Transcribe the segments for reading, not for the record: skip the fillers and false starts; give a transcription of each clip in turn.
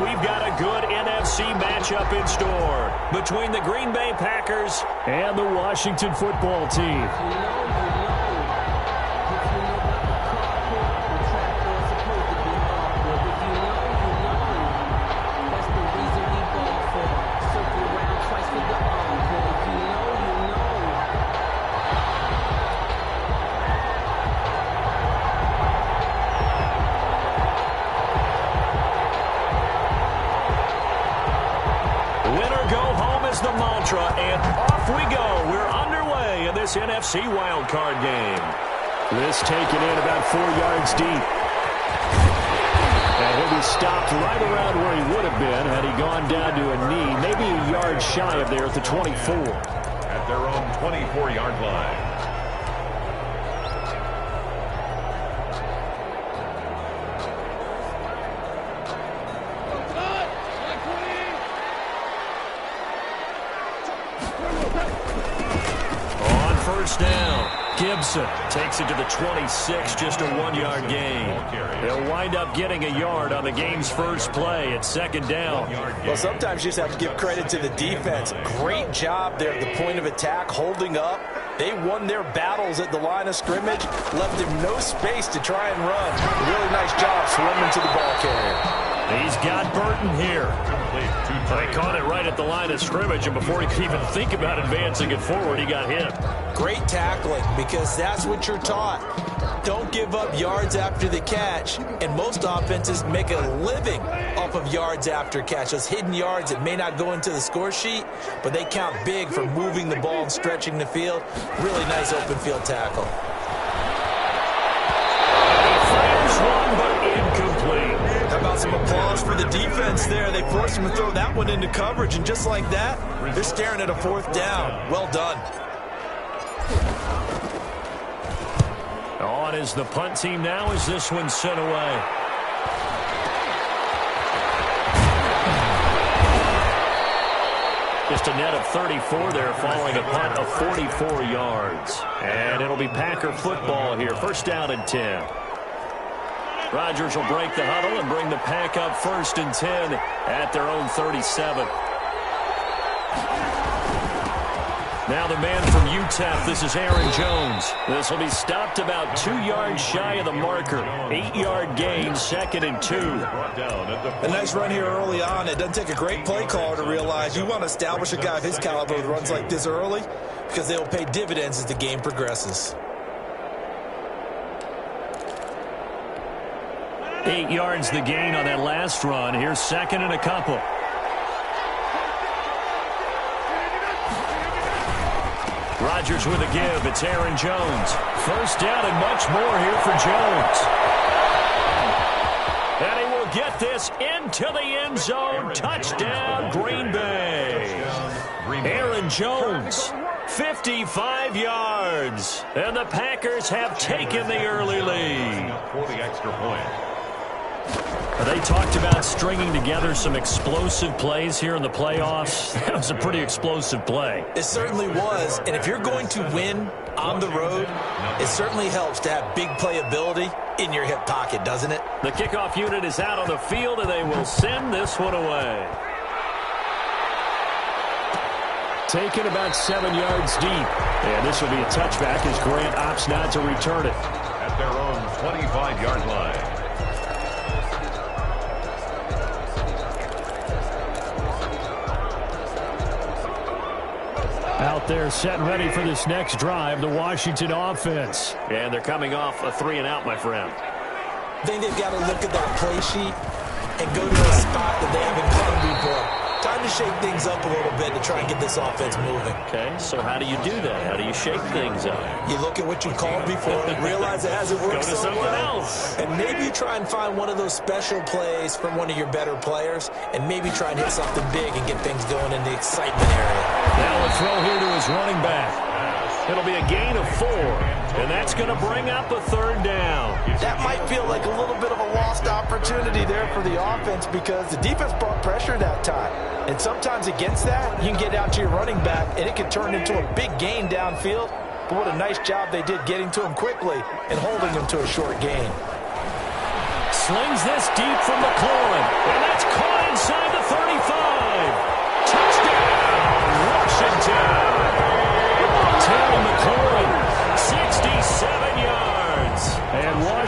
we've got a good NFC matchup in store between the Green Bay Packers and the Washington football team. The mantra, and off we go. We're underway in this NFC wildcard game. This taken in about 4 yards deep. And he'll be stopped right around where he would have been had he gone down to a knee, maybe a yard shy of there at the 24. At their own 24-yard line. First down. Gibson takes it to the 26, just a 1-yard gain. They'll wind up getting a yard on the game's first play at second down. Well, sometimes you just have to give credit to the defense. Great job there at the point of attack, holding up. They won their battles at the line of scrimmage, left him no space to try and run. Really nice job swimming to the ball carrier. He's got Burton here. They caught it right at the line of scrimmage, and before he could even think about advancing it forward, he got hit. Great tackling, because that's what you're taught. Don't give up yards after the catch, and most offenses make a living off of yards after catch. Those hidden yards that may not go into the score sheet, but they count big for moving the ball and stretching the field. Really nice open field tackle. Fires one, but incomplete. How about some applause for the defense there? They forced him to throw that one into coverage, and just like that, they're staring at a fourth down. Well done. On is the punt team now as this one's sent away. Just a net of 34 there following a punt of 44 yards. And it'll be Packer football here. First down and 10. Rodgers will break the huddle and bring the Pack up first and 10 at their own 37. Now the man from UTEP, this is Aaron Jones. This will be stopped about 2 yards shy of the marker. 8-yard gain, second and 2. A nice run here early on. It doesn't take a great play caller to realize you want to establish a guy of his caliber with runs like this early, because they will pay dividends as the game progresses. 8 yards the gain on that last run. Here's second and a couple. Rodgers with a give. It's Aaron Jones. First down and much more here for Jones. And he will get this into the end zone. Touchdown, Green Bay. Aaron Jones, 55 yards. And the Packers have taken the early lead. For the extra point. They talked about stringing together some explosive plays here in the playoffs. That was a pretty explosive play. It certainly was. And if you're going to win on the road, it certainly helps to have big playability in your hip pocket, doesn't it? The kickoff unit is out on the field, and they will send this one away. Taken about 7 yards deep. And this will be a touchback as Grant opts not to return it. At their own 25-yard line. Out there set and ready for this next drive, the Washington offense. And they're coming off a 3-and-out, my friend. I think they've got to look at that play sheet and go to a spot that they haven't come before. Time to shake things up a little bit to try and get this offense moving. Okay, so how do you do that? How do you shake things up? You look at what you called before and realize it hasn't worked Go to so someone well. else. And maybe you try and find one of those special plays from one of your better players and maybe try and hit something big and get things going in the excitement area. Now a throw here to his running back. It'll be a gain of 4, and that's going to bring up a third down. That might feel like a little bit of a lost opportunity there for the offense because the defense brought pressure that time. And sometimes against that, you can get out to your running back, and it can turn into a big gain downfield. But what a nice job they did getting to him quickly and holding him to a short gain. Slings this deep from McLaurin, and that's caught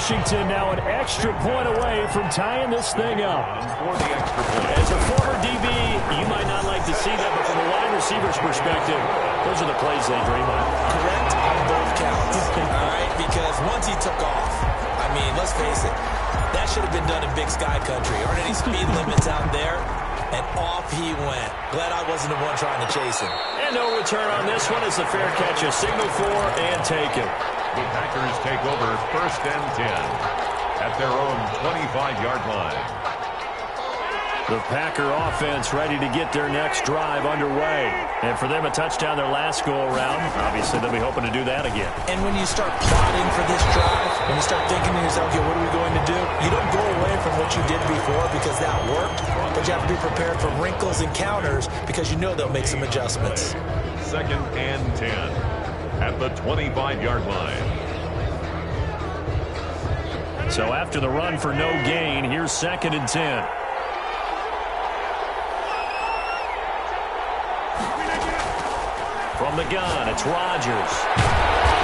Washington now an extra point away from tying this thing up. For the extra point. As a former DB, you might not like to see that, but from a wide receiver's perspective, those are the plays they dream of. Correct on both counts. All right, because once he took off, I mean, let's face it, that should have been done in Big Sky Country. Aren't any speed limits out there? And off he went. Glad I wasn't the one trying to chase him. And no return on this one as the fair catch is signaled for and taken. The Packers take over 1st and 10 at their own 25-yard line. The Packer offense ready to get their next drive underway. And for them, a touchdown their last go-around. Obviously, they'll be hoping to do that again. And when you start plotting for this drive, when you start thinking to yourself, okay, what are we going to do? You don't go away from what you did before because that worked, but you have to be prepared for wrinkles and counters because you know they'll make some adjustments. 2nd and 10 at the 25-yard line. So after the run for no gain, here's 2nd and 10. From the gun, it's Rodgers.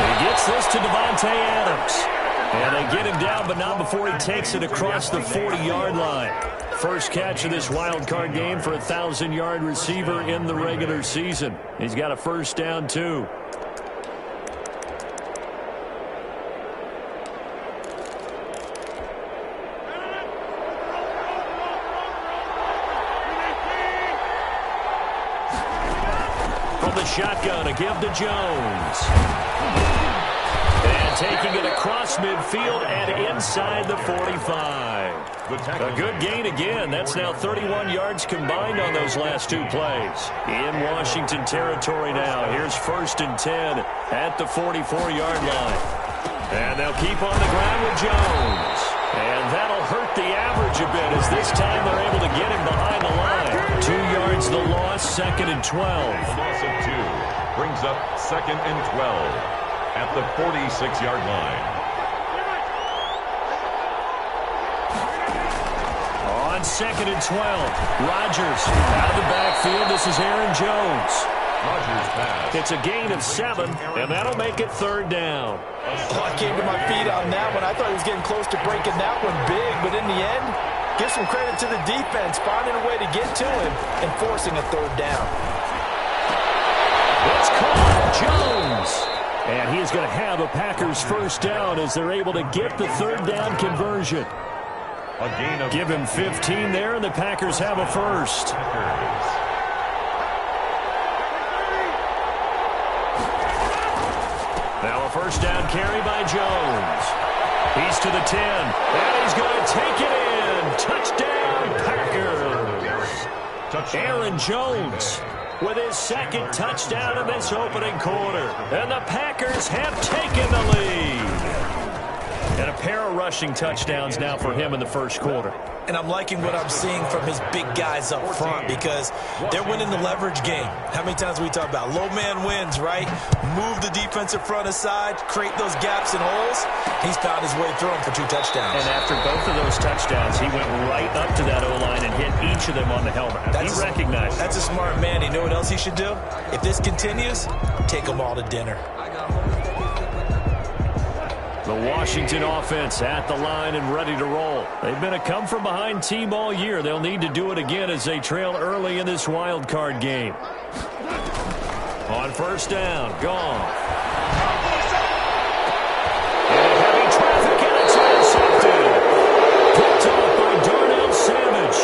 He gets this to Devontae Adams. And they get him down, but not before he takes it across the 40-yard line. First catch of this wild card game for a 1,000-yard receiver in the regular season. He's got a first down, too. The shotgun, a give to Jones. And taking it across midfield and inside the 45. A good gain again. That's now 31 yards combined on those last two plays. In Washington territory now. Here's 1st and 10 at the 44-yard line. And they'll keep on the ground with Jones. And that'll hurt the average a bit as this time they're able to get him behind the line. 2 yards the loss, 2nd and 12. Loss of 2 brings up 2nd and 12 at the 46-yard line. On 2nd and 12, Rodgers out of the backfield. This is Aaron Jones. Rodgers pass. It's a gain of 7, and that'll make it 3rd down. Oh, I came to my feet on that one. I thought he was getting close to breaking that one big, but in the end, give some credit to the defense, finding a way to get to him and forcing a 3rd down. It's caught, Jones. And he's going to have a Packers first down as they're able to get the 3rd down conversion. A gain of Give him 15 there, and the Packers have a first. Now a first down carry by Jones. He's to the 10, and he's going to take it in. Touchdown, Packers. Aaron Jones with his 2nd touchdown in this opening quarter. And the Packers have taken the lead. And a pair of rushing touchdowns now for him in the first quarter. And I'm liking what I'm seeing from his big guys up front because they're winning the leverage game. How many times we talk about low man wins, right? Move the defensive front aside, create those gaps and holes. He's found his way through them for 2 touchdowns. And after both of those touchdowns, he went right up to that O-line and hit each of them on the helmet. He recognized it. That's a smart man. You know what else he should do? If this continues, take them all to dinner. The Washington offense at the line and ready to roll. They've been a come-from-behind team all year. They'll need to do it again as they trail early in this wild card game. On first down, gone. And heavy traffic, and it's intercepted. Picked off by Darnell Savage.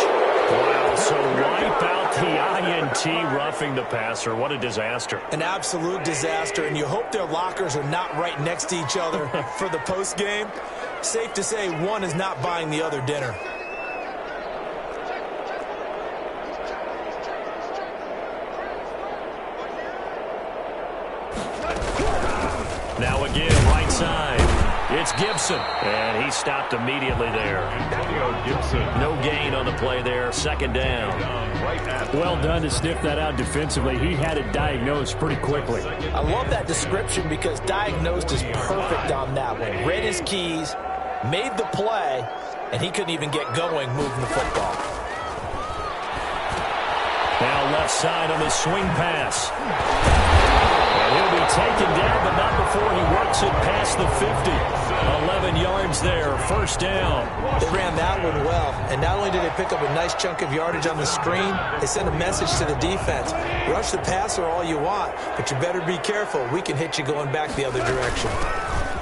Wow, so wipe out the INT roughing the passer. What a disaster. An absolute disaster, and you hope their lockers are not right next to each other for the postgame. Safe to say one is not buying the other dinner. Now again, right side. It's Gibson, and he stopped immediately there. Gibson. No gain on the play there. 2nd down. Well done to sniff that out defensively. He had it diagnosed pretty quickly. I love that description because diagnosed is perfect on that one. Read his keys, made the play, and he couldn't even get going moving the football. Now left side on the swing pass. And he'll be taken down, but not before he works it past the 50. 11 yards there, first down. They ran that one well, and not only did they pick up a nice chunk of yardage on the screen, they sent a message to the defense. Rush the passer all you want, but you better be careful. We can hit you going back the other direction.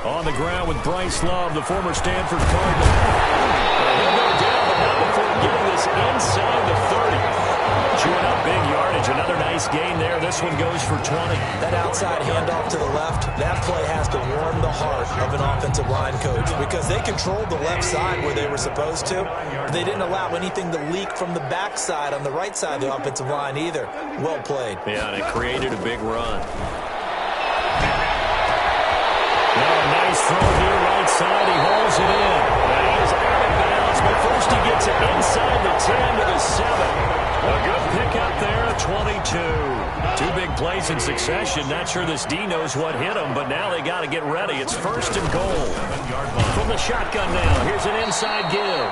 On the ground with Bryce Love, the former Stanford Cardinal. He'll go down, but not before getting this inside the 30. Chewing up big yardage. Another nice gain there. This one goes for 20. That outside handoff to the left, that play has to warm the heart of an offensive line coach because they controlled the left side where they were supposed to. They didn't allow anything to leak from the backside on the right side of the offensive line either. Well played. Yeah, and it created a big run. Now a nice throw here, right side. He holds it in. And he is out of bounds, but first he gets it inside the 10 to the 7. A good pickup there, 22. Two big plays in succession. Not sure this D knows what hit him, but now they got to get ready. It's first and goal. From the shotgun now, here's an inside give.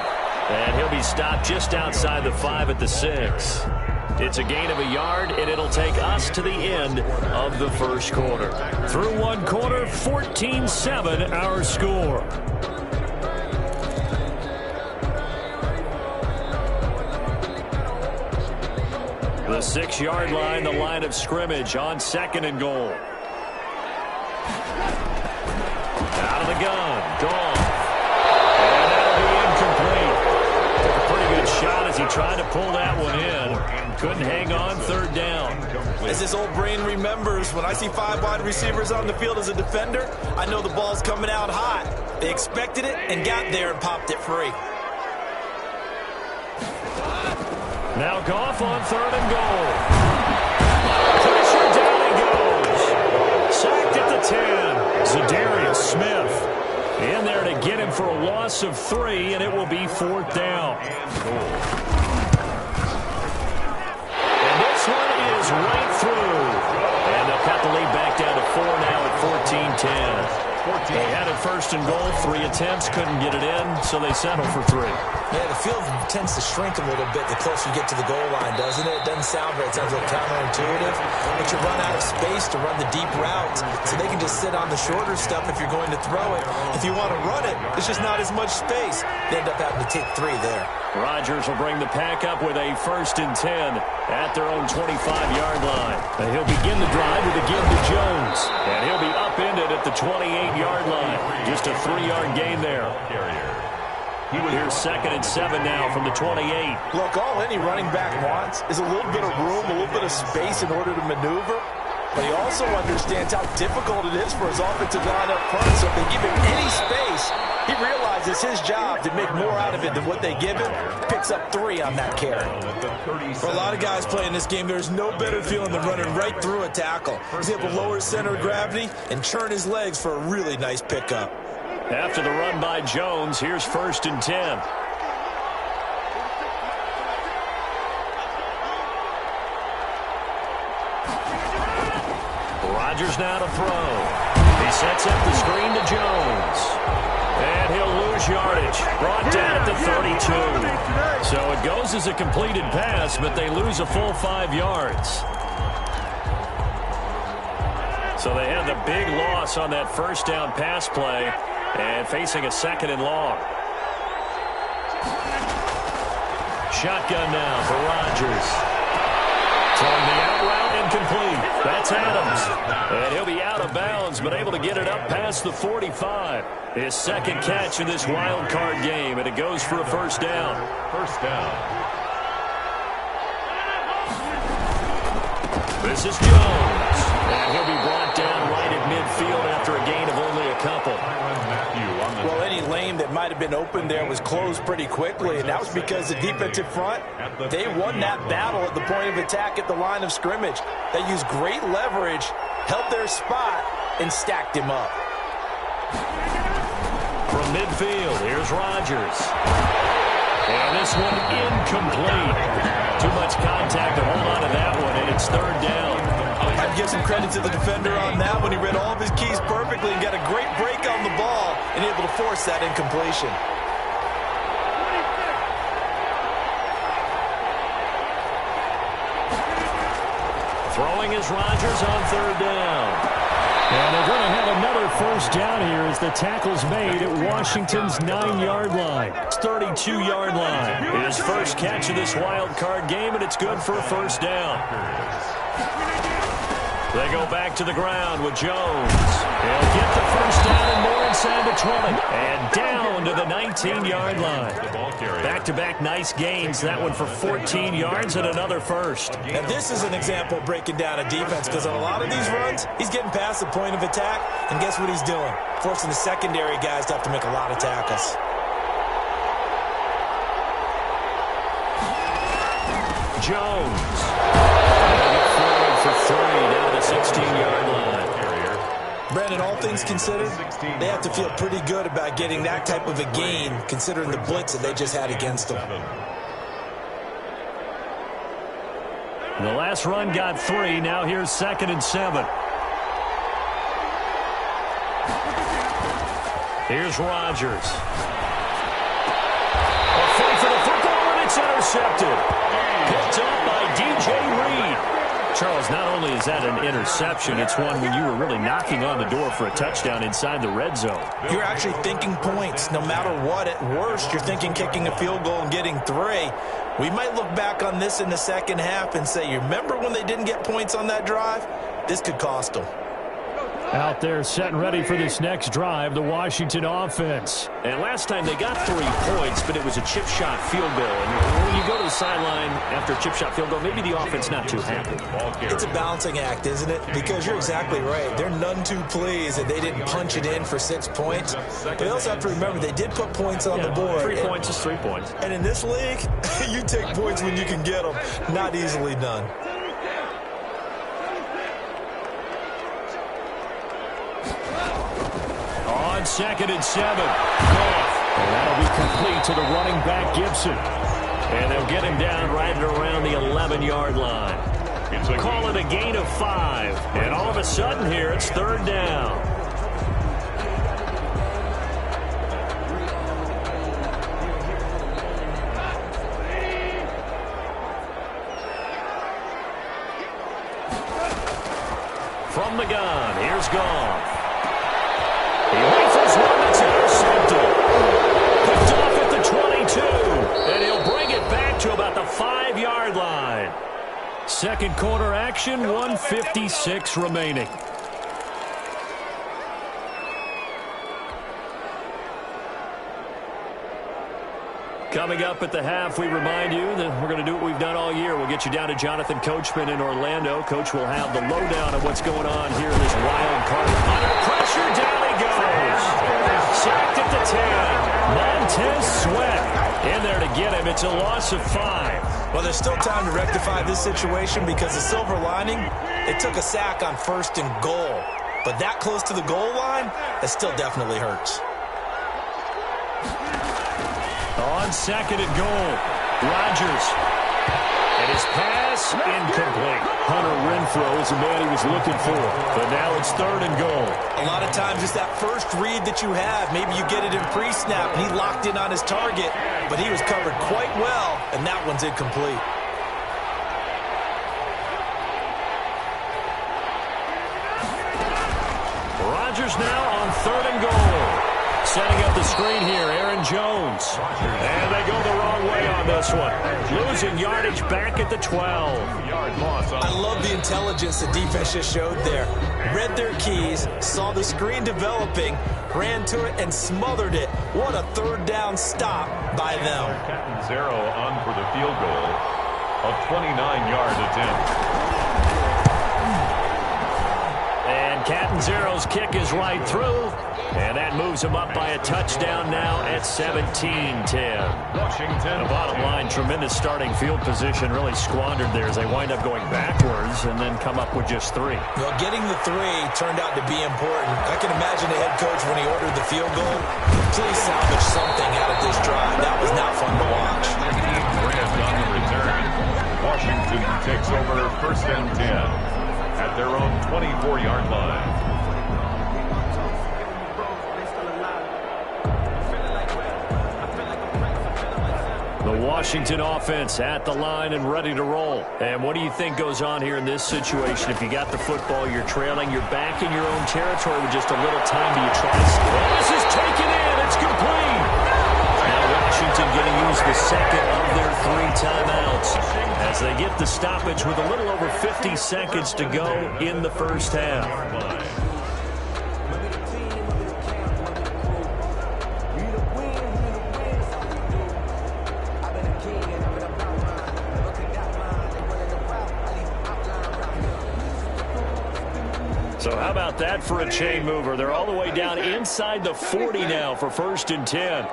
And he'll be stopped just outside the 5 at the 6. It's a gain of a yard, and it'll take us to the end of the first quarter. Through one quarter, 14-7 our score. The 6-yard line, the line of scrimmage on second and goal. Out of the gun, Goff. And that'll be incomplete. Took a pretty good shot as he tried to pull that one in. Couldn't hang on, third down. As this old brain remembers, when I see 5 wide receivers on the field as a defender, I know the ball's coming out hot. They expected it and got there and popped it free. Now Goff on third and goal. Pressure, down he goes. Sacked at the 10. Zadarius Smith in there to get him for a loss of 3, and it will be fourth down. And this one is right through. And they'll cut the lead back down to 4 now at 14-10. They had it first and goal, 3 attempts, couldn't get it in, so they settle for 3. Yeah, the field tends to shrink a little bit the closer you get to the goal line, doesn't it? It doesn't sound right. It sounds a little counterintuitive. But you run out of space to run the deep routes, so they can just sit on the shorter stuff if you're going to throw it. If you want to run it, there's just not as much space. They end up having to take 3 there. Rodgers will bring the pack up with a first and 10 at their own 25-yard line. And he'll begin the drive with a give to Jones. And he'll be upended at the 28-yard line. Just a 3-yard gain there. Here's second and 7 now from the 28. Look, all any running back wants is a little bit of room, a little bit of space in order to maneuver. But he also understands how difficult it is for his offensive line up front. So if they give him any space, he realizes his job to make more out of it than what they give him. Picks up 3 on that carry. For a lot of guys playing this game, there's no better feeling than running right through a tackle. He's able to lower his center of gravity and churn his legs for a really nice pickup. After the run by Jones, here's first and 10. Rodgers now to throw. He sets up the screen to Jones. And he'll lose yardage. Brought down at the 32. So it goes as a completed pass, but they lose a full 5 yards. So they had the big loss on that first down pass play and facing a second and long. Shotgun now for Rodgers. Throwing the out route incomplete. That's Adams. And he'll be out of bounds, but able to get it up past the 45. His second catch in this wild card game, and it goes for a first down. First down. This is Jones. And he'll be brought down right at midfield after a gain of only a couple. Well, any lane that might have been open there was closed pretty quickly, and that was because the defensive front, they won that battle at the point of attack at the line of scrimmage. They used great leverage, held their spot, and stacked him up. From midfield, here's Rodgers. And this one incomplete. Too much contact to hold on to that one, and it's third down. I'd give some credit to the defender on that one. He read all of his keys perfectly and got a great break on the ball and able to force that incompletion. Throwing is Rodgers on third down. And they're going to have another first down here as the tackle's made at Washington's 9-yard line. 32-yard line. His first catch of this wild card game, and it's good for a first down. They go back to the ground with Jones. He'll get the first down and more inside the 20. And down to the 19-yard line. Back-to-back nice gains. That one for 14 yards and another first. And this is an example of breaking down a defense, because on a lot of these runs, he's getting past the point of attack, and guess what he's doing? Forcing the secondary guys to have to make a lot of tackles. Jones. For 3 down to the 16-yard line. Brandon, all things considered, they have to feel pretty good about getting that type of a gain, considering the blitz that they just had against them. The last run got 3. Now here's 2nd and 7. Here's Rodgers. A fight for the football, and it's intercepted. Picked up by D.J. Reed. Charles, not only is that an interception, it's one when you were really knocking on the door for a touchdown inside the red zone. You're actually thinking points. No matter what, at worst, you're thinking kicking a field goal and getting 3. We might look back on this in the second half and say, you remember when they didn't get points on that drive? This could cost them. Out there set and ready for this next drive, the Washington offense. And last time they got 3 points, but it was a chip shot field goal. And when you go to the sideline after a chip shot field goal, maybe the offense not too happy. It's a balancing act, isn't it? Because you're exactly right. They're none too pleased that they didn't punch it in for 6 points. But they also have to remember they did put points on the board. 3 points is 3 points. And in this league, you take points when you can get them. Not easily done. On 2nd and 7. And that'll be complete to the running back, Gibson. And they'll get him down right at around the 11-yard line. Call it a gain of 5. And all of a sudden here, it's 3rd down. From the gun, here's Goff. He rifles one that's intercepted. Picked off at the 22. And he'll bring it back to about the 5-yard line. Second quarter action, 1:56 remaining. Coming up at the half, we remind you that we're going to do what we've done all year. We'll get you down to Jonathan Coachman in Orlando. Coach will have the lowdown of what's going on here in this wild card. Under pressure, down he goes. Sacked at the 10. Montez Sweat in there to get him. It's a loss of 5. Well, there's still time to rectify this situation, because the silver lining, it took a sack on 1st and goal. But that close to the goal line, that still definitely hurts. On 2nd and goal, Rodgers. And his pass incomplete. Hunter Renfrow is the man he was looking for. But now it's 3rd and goal. A lot of times it's that first read that you have. Maybe you get it in pre-snap, and he locked in on his target, but he was covered quite well, and that one's incomplete. Rodgers now on 3rd and goal. Setting up the screen here, Aaron Jones. And they go the wrong way on this one. Losing yardage back at the 12. I love the intelligence the defense just showed there. Read their keys, saw the screen developing, ran to it, and smothered it. What a 3rd down stop by them. Zero on for the field goal. A 29-yard attempt. And Catanzaro's kick is right through. And that moves him up by a touchdown now at 17-10. Washington. The bottom line, tremendous starting field position, really squandered there as they wind up going backwards and then come up with just 3. Well, getting the 3 turned out to be important. I can imagine the head coach, when he ordered the field goal, please salvage something out of this drive. That was not fun to watch. Grant on the return. Washington takes over 1st and 10 at their own 24-yard line. The Washington offense at the line and ready to roll. And what do you think goes on here in this situation? If you got the football, you're trailing, you're back in your own territory with just a little time. Do you try to... Oh, this is taken in. It's complete. Now Washington going to use the second of their 3 timeouts as they get the stoppage with a little over 50 seconds to go in the first half. So how about that for a chain mover? They're all the way down inside the 40 now for 1st and 10.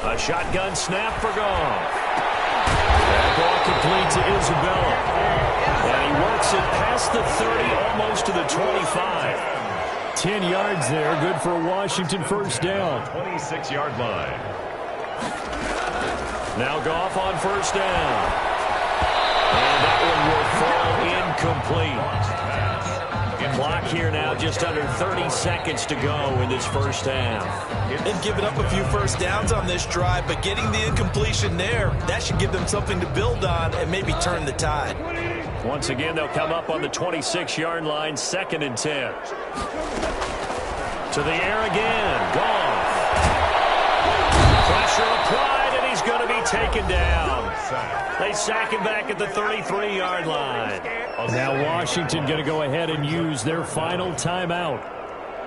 A shotgun snap for Goff. That ball complete to Isabella. And he works it past the 30, almost to the 25. 10 yards there, good for a Washington 1st down. 26-yard line. Now Goff on 1st down. And that one will fall incomplete. Clock here now, just under 30 seconds to go in this first half. They've given up a few first downs on this drive, but getting the incompletion there, that should give them something to build on and maybe turn the tide. Once again, they'll come up on the 26-yard line, 2nd and 10. To the air again. Goff. Pressure applied, and he's going to be taken down. They sack him back at the 33-yard line. Now Washington going to go ahead and use their final timeout.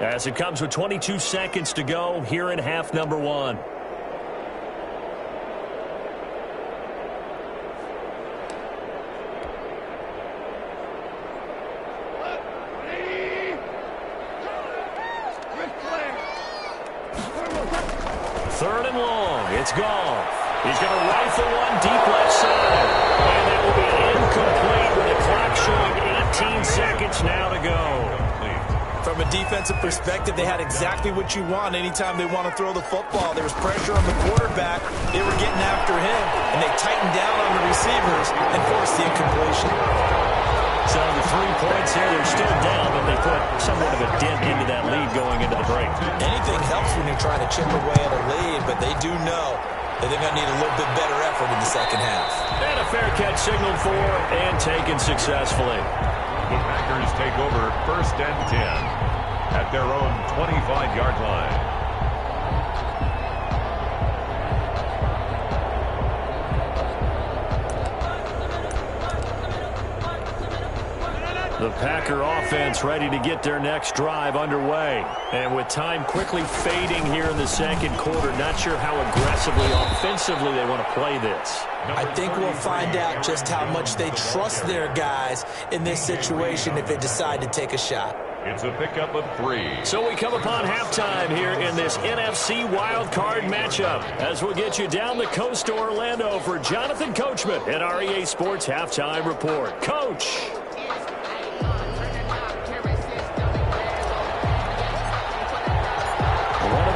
As it comes with 22 seconds to go here in half number 1. Third and long. It's Goff. He's going to rifle one deep left side. And that will be incomplete with the clock showing 18 seconds now to go. From a defensive perspective, they had exactly what you want anytime they want to throw the football. There was pressure on the quarterback. They were getting after him, and they tightened down on the receivers and forced the incompletion. So the 3 points here, they're still down, but they put somewhat of a dent into that lead going into the break. Anything helps when you're trying to chip away at a lead, but they do know that they're going to need a little bit better effort in the second half. And a fair catch signaled for and taken successfully. The Packers take over 1st and 10 at their own 25-yard line. The Packer offense ready to get their next drive underway. And with time quickly fading here in the second quarter, not sure how aggressively, offensively they want to play this. I think we'll find out just how much they trust their guys in this situation if they decide to take a shot. It's a pickup of 3. So we come upon halftime here in this NFC Wild Card matchup as we'll get you down the coast to Orlando for Jonathan Coachman at REA Sports Halftime Report. Coach.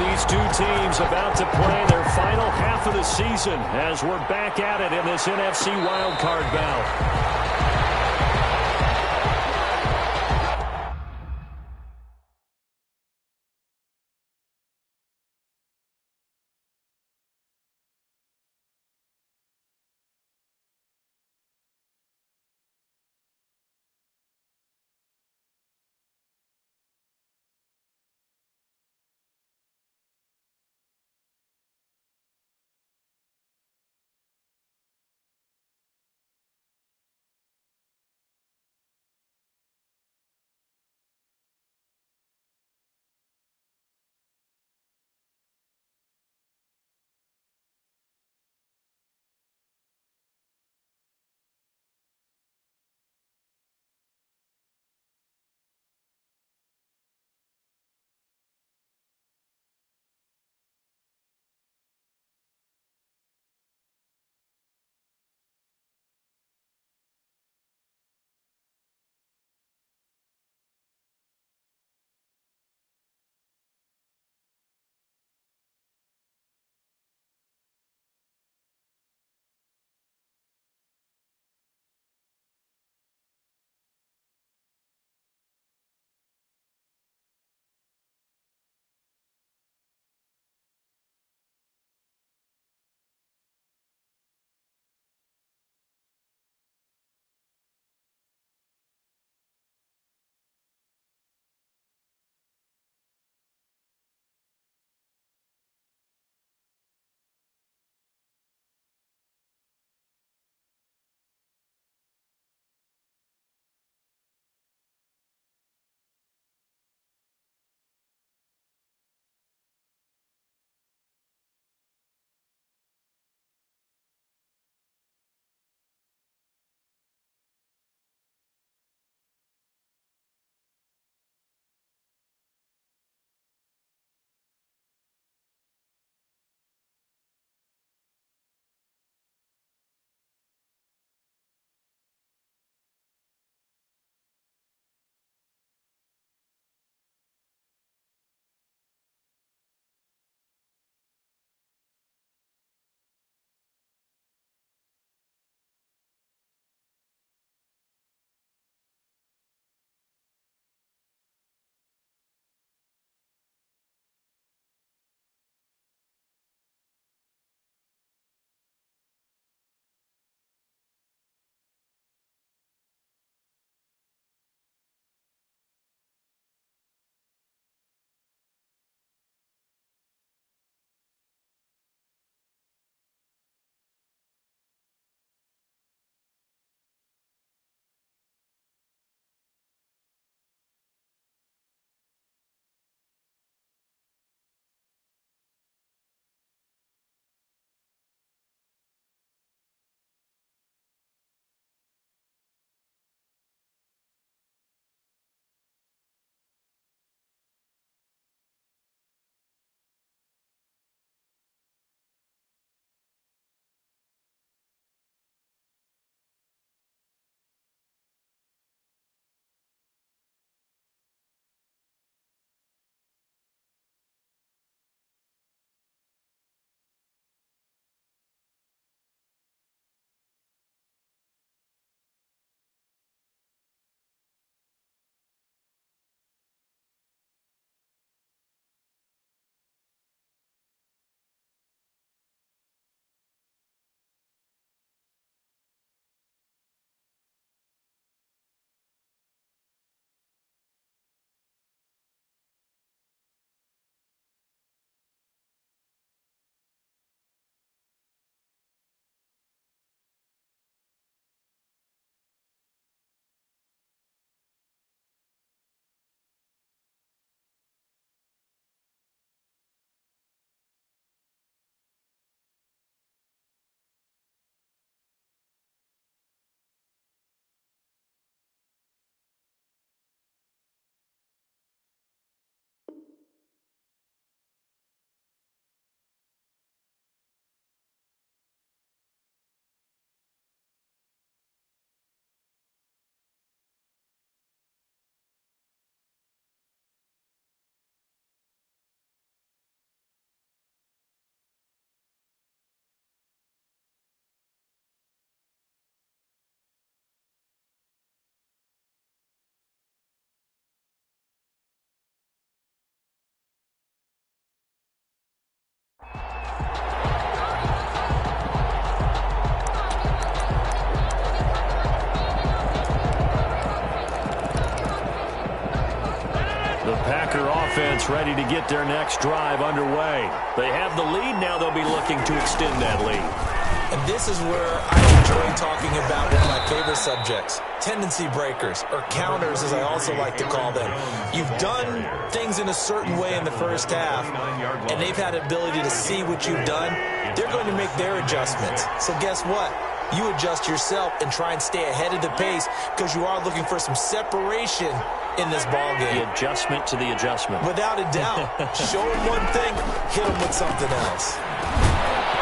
These 2 teams about to play their final half of the season as we're back at it in this NFC Wild Card bout. offense ready to get their next drive underway. They have the lead now. They'll be looking to extend that lead. And this is where I enjoy talking about one of my favorite subjects, tendency breakers, or counters as I also like to call them. You've done things in a certain way in the first half, and they've had the ability to see what you've done. They're going to make their adjustments. So guess what? You adjust yourself and try and stay ahead of the pace because you are looking for some separation in this ball game. The adjustment to the adjustment. Without a doubt. Show them one thing, hit them with something else.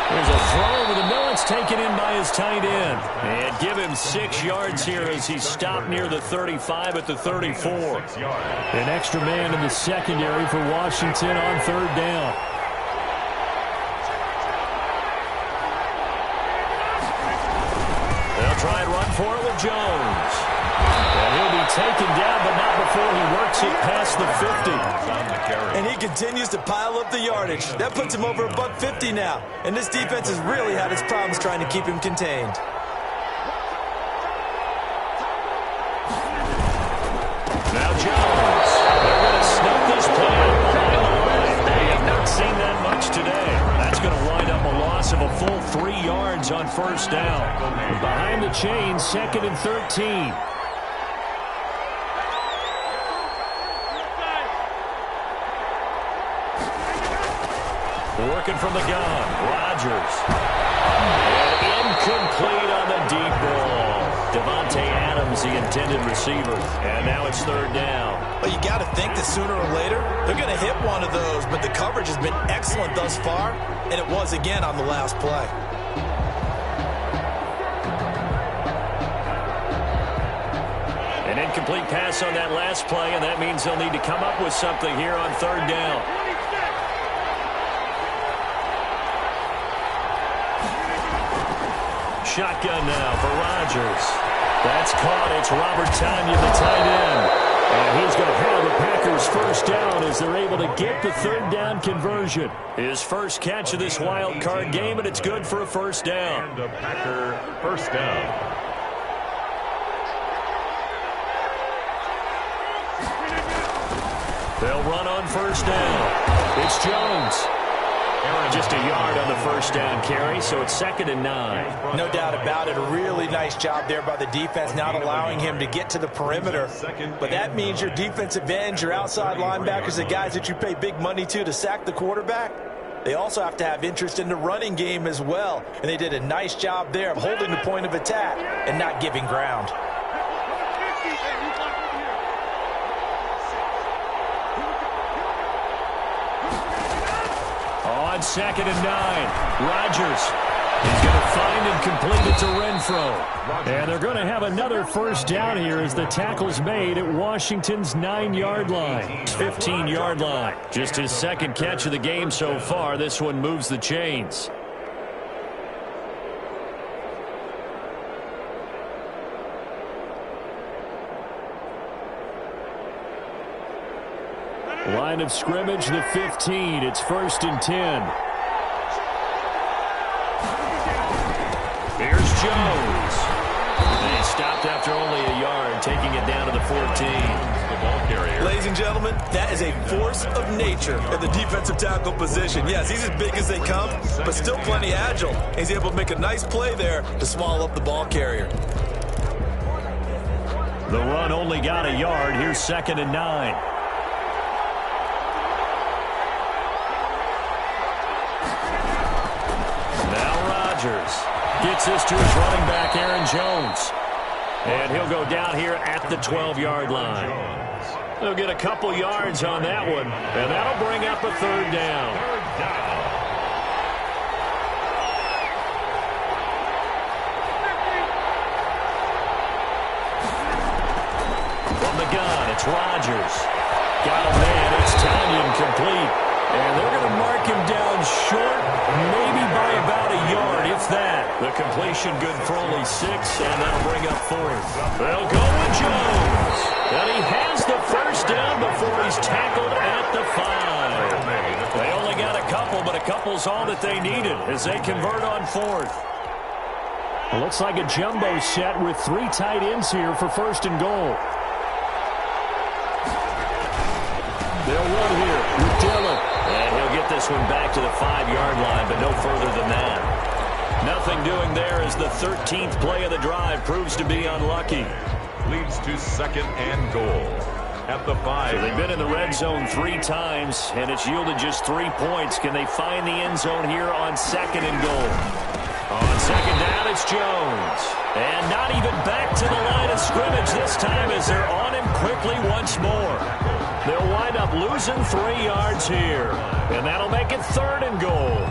There's a throw over the middle. It's taken in by his tight end. And give him 6 yards here as he stopped near the 35 at the 34. An extra man in the secondary for Washington on third down. They'll try and run for it with Jones. And he'll be taken down, but not before he works it past the 50. And he continues to pile up the yardage. That puts him over $150 now. And this defense has really had its problems trying to keep him contained. Now Jones. They're going to snuff this play out behind the line. They have not seen that much today. That's going to wind up a loss of a full 3 yards on first down. Behind the chains, 2nd and 13. Working from the gun, Rodgers. And incomplete on the deep ball. Devontae Adams, the intended receiver. And now it's third down. Well, you got to think that sooner or later, they're going to hit one of those, but the coverage has been excellent thus far, and it was again on the last play. An incomplete pass on that last play, and that means they'll need to come up with something here on third down. Shotgun now for Rodgers. That's caught. It's Robert Tonyan, the tight end. And he's going to have the Packers first down as they're able to get the third down conversion. His first catch of this wild card game, and it's good for a first down. And a Packer first down. They'll run on first down. It's Jones. Just a yard on the first down carry, so it's 2nd and 9. No doubt about it. A really nice job there by the defense, not allowing him to get to the perimeter. But that means your defensive ends, your outside linebackers, the guys that you pay big money to sack the quarterback, they also have to have interest in the running game as well. And they did a nice job there of holding the point of attack and not giving ground. On 2nd and 9, Rodgers is going to find and complete it to Renfro. And they're going to have another first down here as the tackle's made at Washington's 9-yard line. 15-yard line. Just his second catch of the game so far. This one moves the chains. Line of scrimmage, the 15. It's 1st and 10. Here's Jones. And he stopped after only a yard, taking it down to the 14. The ball carrier. Ladies and gentlemen, that is a force of nature at the defensive tackle position. Yes, he's as big as they come, but still plenty agile. He's able to make a nice play there to swallow up the ball carrier. The run only got a yard. Here's 2nd and 9. Gets this to his running back, Aaron Jones. And he'll go down here at the 12-yard line. They'll get a couple yards on that one, and that'll bring up a third down. From the gun, it's Rodgers. Got a man, it's Tonyan complete. And they're going to mark him down short, maybe by about a yard, if that. The completion good for only 6, and that'll bring up 4th. They'll go with Jones. And he has the first down before he's tackled at the 5. They only got a couple, but a couple's all that they needed as they convert on 4th. It looks like a jumbo set with 3 tight ends here for 1st and goal. They'll run here with Dillon. And he'll get this one back to the 5-yard line, but no further than that. Nothing doing there as the 13th play of the drive proves to be unlucky. Leads to 2nd and goal at the 5. So they've been in the red zone 3 times, and it's yielded just 3 points. Can they find the end zone here on 2nd and goal? On 2nd down, it's Jones. And not even back to the line of scrimmage this time as they're on him quickly once more. They'll wind up losing 3 yards here, and that'll make it 3rd and goal.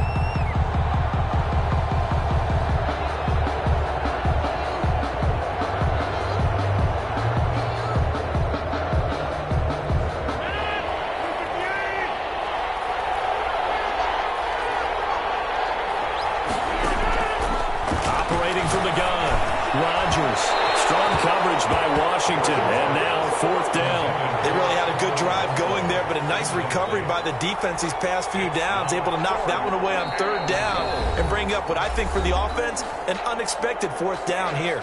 From the gun, Rodgers. Strong coverage by Washington, and now 4th down. They really had a good drive going there, but a nice recovery by the defense these past few downs, able to knock that one away on 3rd down and bring up what I think for the offense, an unexpected 4th down here.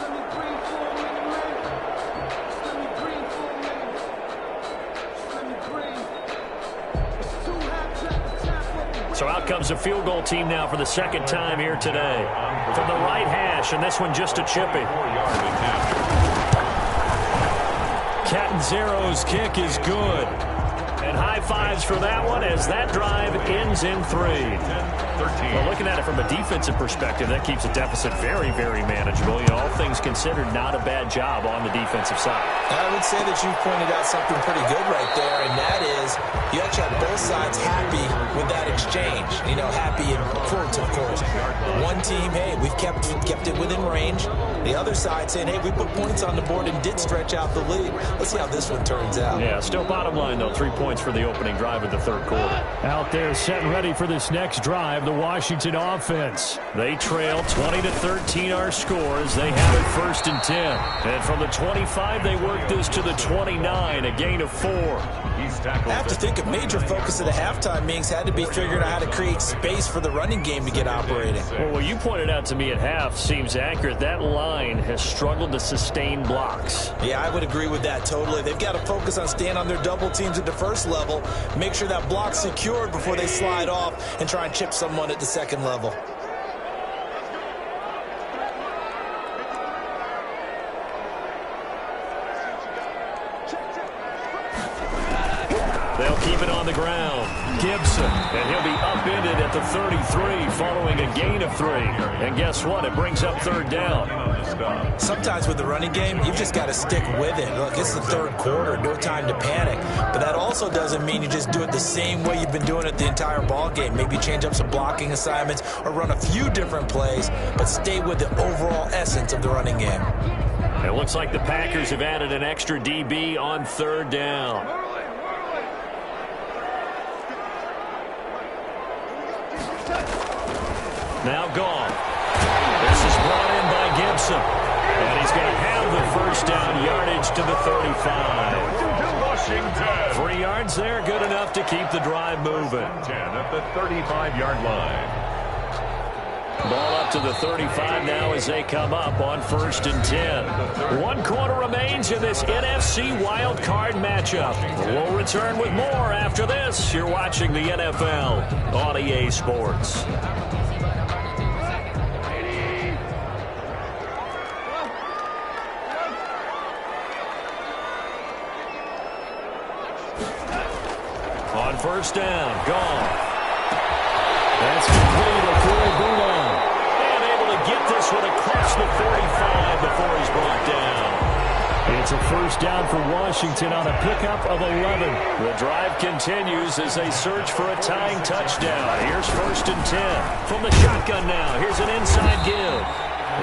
So out comes a field goal team now for the 2nd time here today. From the right hash, and this one just a chippy. Catanzaro's kick is good. And high fives for that one as that drive ends in 3. Well, looking at it from a defensive perspective, that keeps a deficit very, very manageable. You know, all things considered, not a bad job on the defensive side. I would say that you've pointed out something pretty good right there, and that is you actually have both sides happy with that exchange. You know, happy in quotes, of course. One team, hey, we've kept it within range. The other side saying, hey, we put points on the board and did stretch out the lead. Let's see how this one turns out. Yeah, still bottom line, though, 3 points for the opening drive of the 3rd quarter. Out there set and ready for this next drive, the Washington offense. They trail 20-13 our score as they have it 1st and 10. And from the 25, they work this to the 29, a gain of 4. I have to think a major focus of the halftime meetings had to be figuring out how to create space for the running game to get operating. Well, what you pointed out to me at half seems accurate. That line has struggled to sustain blocks. Yeah, I would agree with that totally. They've got to focus on staying on their double teams at the 1st level, make sure that block's secured before they slide off and try and chip someone at the 2nd level. They'll keep it on the ground. Gibson, and he'll be upended at the 33 following a gain of 3. And guess what? It brings up 3rd down. Sometimes with the running game, you've just got to stick with it. Look, it's the 3rd quarter, no time to panic. But that also doesn't mean you just do it the same way you've been doing it the entire ball game. Maybe change up some blocking assignments or run a few different plays, but stay with the overall essence of the running game. It looks like the Packers have added an extra DB on 3rd down. Now gone. This is brought in by Gibson. And he's going to have the 1st down yardage to the 35. Washington. 3 yards there, good enough to keep the drive moving. 10 at the 35-yard line. Ball up to the 35 now as they come up on 1st and 10. 1 quarter remains in this NFC wild card matchup. We'll return with more after this. You're watching the NFL on EA Sports. On 1st down, gone. That's complete to Corey Boulan. And able to get this one across the 45 before he's brought down. It's a 1st down for Washington on a pickup of 11. The drive continues as they search for a tying touchdown. Here's 1st and 10. From the shotgun now, here's an inside give.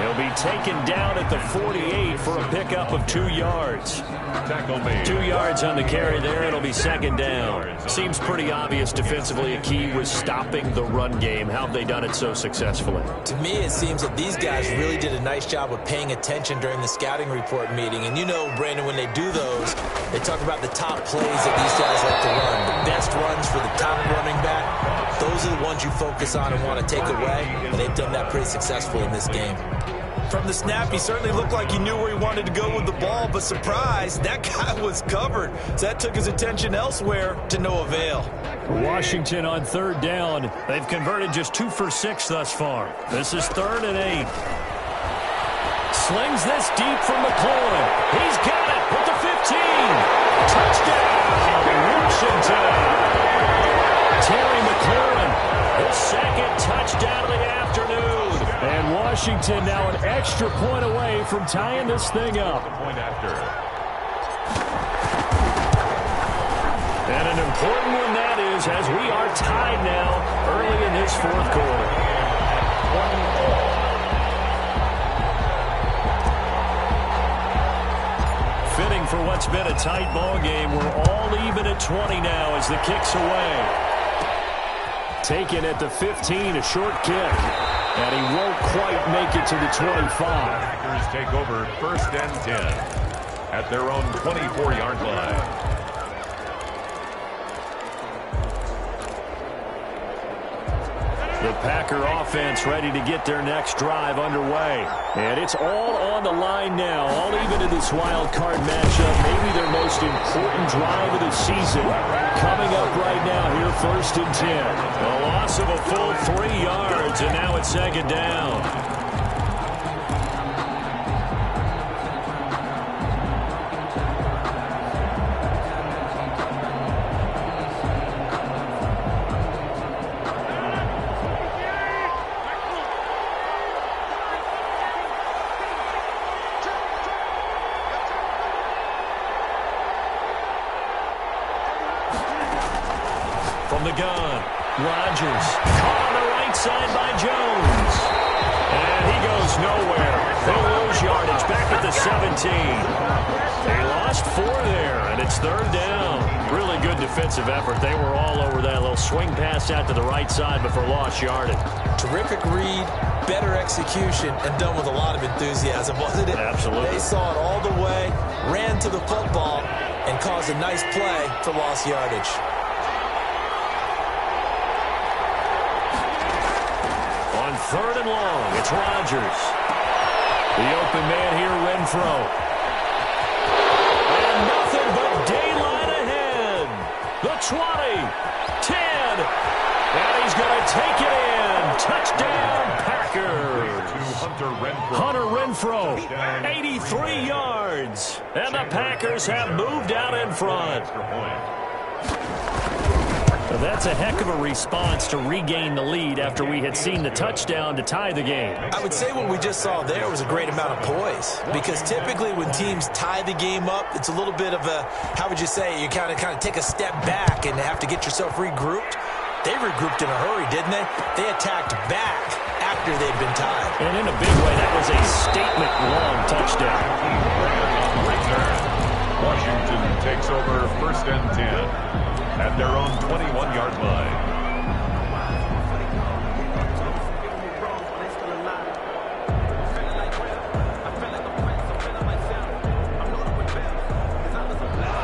He'll be taken down at the 48 for a pickup of 2 yards. Tackle made. 2 yards on the carry there. It'll be 2nd down. Seems pretty obvious defensively. A key was stopping the run game. How have they done it so successfully? To me, it seems that these guys really did a nice job of paying attention during the scouting report meeting. And you know, Brandon, when they do those, they talk about the top plays that these guys like to run. The best runs for the top running back. Those are the ones you focus on and want to take away. And they've done that pretty successfully in this game. From the snap, he certainly looked like he knew where he wanted to go with the ball, but surprise, that guy was covered. So that took his attention elsewhere to no avail. Washington on third down. They've converted just 2 for 6 thus far. This is 3rd and 8. Slings this deep from McLaurin. He's got it with the 15. Touchdown, Washington. Terry McLaurin, his 2nd touchdown of the afternoon. And Washington now an extra point away from tying this thing up. Point after. And an important one that is, as we are tied now early in this 4th quarter. Fitting for what's been a tight ball game. We're all even at 20 now as the kick's away. Taken at the 15, a short kick. And he won't quite make it to the 25. Packers take over 1st and 10 at their own 24-yard line. The Packer offense ready to get their next drive underway. And it's all on the line now, all even in this wild card matchup. Maybe their most important drive of the season coming up right now here, 1st and 10. A loss of a full 3 yards, and now it's 2nd down. From the gun, Rodgers caught on the right side by Jones. And he goes nowhere. They'll lose yardage back at the 17. They lost 4 there, and it's 3rd down. Really good defensive effort. They were all over that little swing pass out to the right side, but for lost yardage. Terrific read, better execution, and done with a lot of enthusiasm, wasn't it? Absolutely. They saw it all the way, ran to the football, and caused a nice play for lost yardage. On 3rd and long, it's Rodgers. The open man here, Renfro. And nothing but daylight ahead. The 20, 10, and he's going to take it in. Touchdown, Packers. Hunter Renfro, 83 yards. And the Packers have moved out in front. That's a heck of a response to regain the lead after we had seen the touchdown to tie the game. I would say what we just saw there was a great amount of poise, because typically when teams tie the game up, it's a little bit of a, how would you say, you kind of take a step back and have to get yourself regrouped. They regrouped in a hurry, didn't they? They attacked back after they'd been tied. And in a big way, that was a statement-long touchdown. Washington takes over 1st and 10 at their own 21-yard line.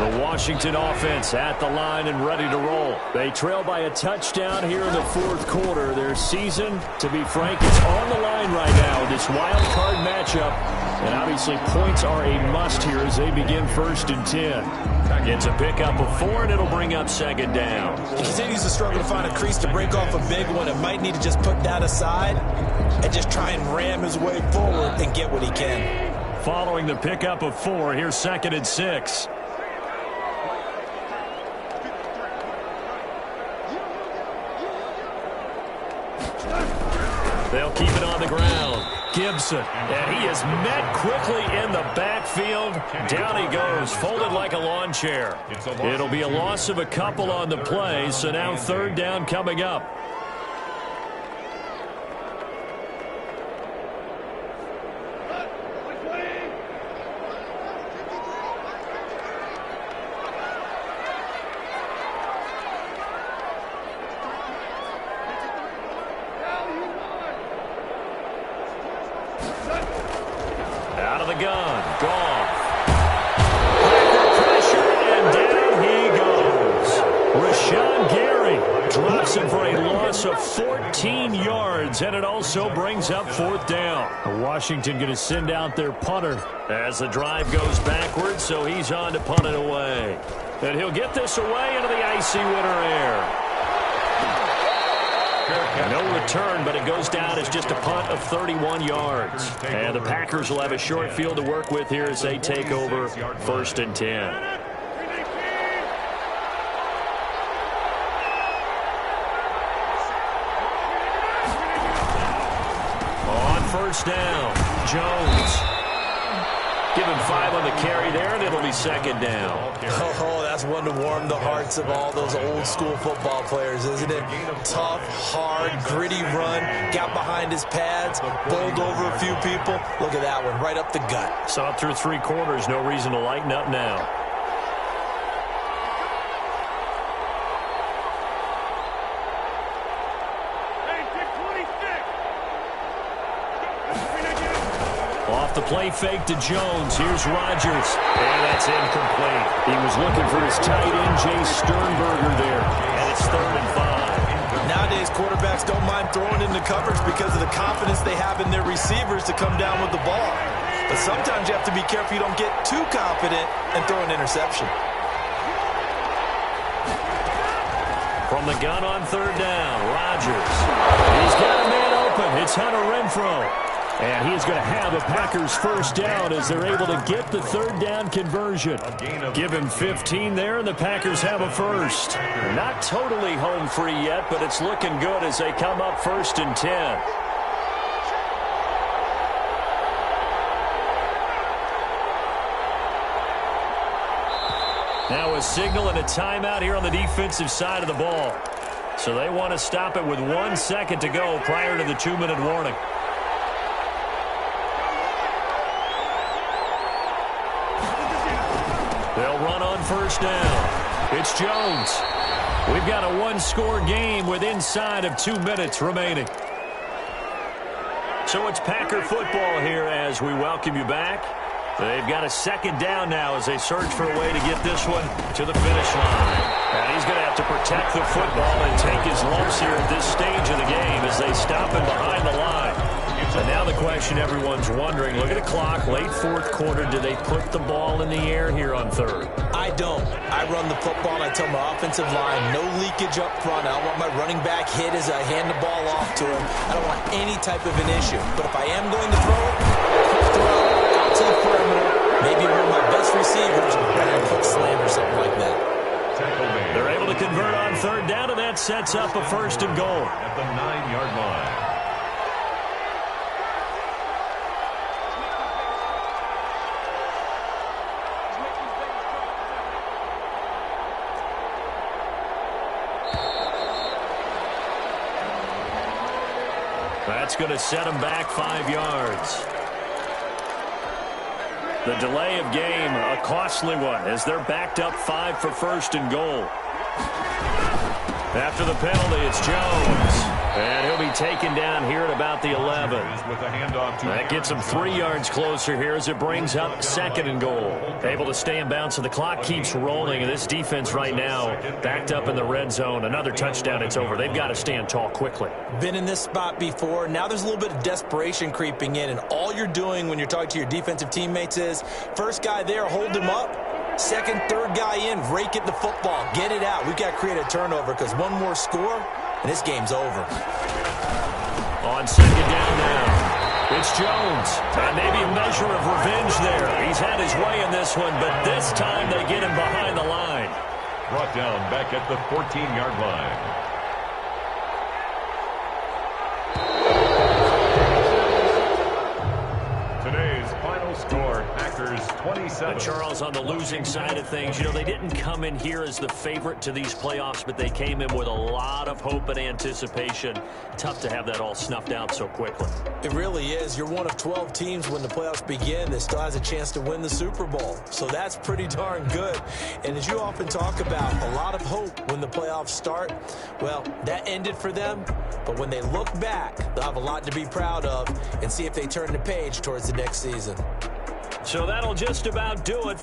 The Washington offense at the line and ready to roll. They trail by a touchdown here in the 4th quarter. Their season, to be frank, is on the line right now in this wild card matchup. And obviously points are a must here as they begin 1st and 10. It's a pickup of 4, and it'll bring up 2nd down. He continues to struggle to find a crease to break off a big one, and might need to just put that aside and just try and ram his way forward and get what he can. Following the pickup of 4, here's 2nd and 6. They'll keep it on the ground. Gibson, and he is met quickly in the backfield. Down he goes, folded like a lawn chair. It'll be a loss of a couple on the play, so now 3rd down coming up. Out of the gun, Goff. Packer pressure, and down he goes. Rashawn Gary drops him for a loss gets a 14 yards, and it also brings up fourth down. Washington going to send out their punter as the drive goes backwards, so he's on to punt it away. And he'll get this away into the icy winter air. No return, but it goes down as just a punt of 31 yards. And the Packers will have a short field to work with here as they take over 1st and 10. First down, Jones. Give him 5 on the carry there, and it'll be 2nd down. Oh, that's one to warm the hearts of all those old-school football players, isn't it? Tough, hard, gritty run. Got behind his pads, bowled over a few people. Look at that one, right up the gut. Saw it through 3 quarters. No reason to lighten up now. The play fake to Jones. Here's Rodgers. And that's incomplete. He was looking for his tight end, Jay Sternberger there. And it's 3rd and 5. Nowadays, quarterbacks don't mind throwing into coverage because of the confidence they have in their receivers to come down with the ball. But sometimes you have to be careful you don't get too confident and throw an interception. From the gun on 3rd down, Rodgers. He's got a man open. It's Hunter Renfrow. And he's going to have a Packers first down as they're able to get the 3rd down conversion. Give him 15 there, and the Packers have a first. Not totally home free yet, but it's looking good as they come up 1st and 10. Now a signal and a timeout here on the defensive side of the ball. So they want to stop it with 1 second to go prior to the 2-minute warning. They'll run on first down. It's Jones. We've got a 1-score game with inside of 2 minutes remaining. So it's Packer football here as we welcome you back. They've got a 2nd down now as they search for a way to get this one to the finish line. And he's going to have to protect the football and take his lumps here at this stage of the game as they stop him behind the line. And now the question everyone's wondering, look at the clock, late 4th quarter, do they put the ball in the air here on 3rd? I don't. I run the football, and I tell my offensive line, no leakage up front. I don't want my running back hit as I hand the ball off to him. I don't want any type of an issue. But if I am going to throw it, throw out to the perimeter, maybe one of my best receivers, and a quick slam or something like that. They're able to convert on 3rd down, and that sets up a 1st and goal. At the 9-yard line. That's going to set them back 5 yards. The delay of game, a costly one, as they're backed up 5 for 1st and goal. After the penalty, it's Jones. And he'll be taken down here at about the 11. That gets him 3 yards closer here as it brings up 2nd and goal. Able to stay in bounds, so the clock keeps rolling. And this defense right now backed up in the red zone. Another touchdown, it's over. They've got to stand tall quickly. Been in this spot before. Now there's a little bit of desperation creeping in. And all you're doing when you're talking to your defensive teammates is, first guy there, hold him up. 2nd, 3rd guy in, rake it the football. Get it out. We've got to create a turnover because one more score, and this game's over. On 2nd down now, it's Jones. And maybe a measure of revenge there. He's had his way in this one, but this time they get him behind the line. Brought down back at the 14-yard line. Today's final score, Packers 27. And Charles, on the losing side of things, you know, they didn't come in here as the favorite to these playoffs, but they came in with a lot of hope and anticipation. Tough to have that all snuffed out so quickly. It really is. You're one of 12 teams when the playoffs begin that still has a chance to win the Super Bowl. So that's pretty darn good. And as you often talk about, a lot of hope when the playoffs start. Well, that ended for them. But when they look back, they'll have a lot to be proud of and see if they turn the page towards the next season. So that'll just about do it.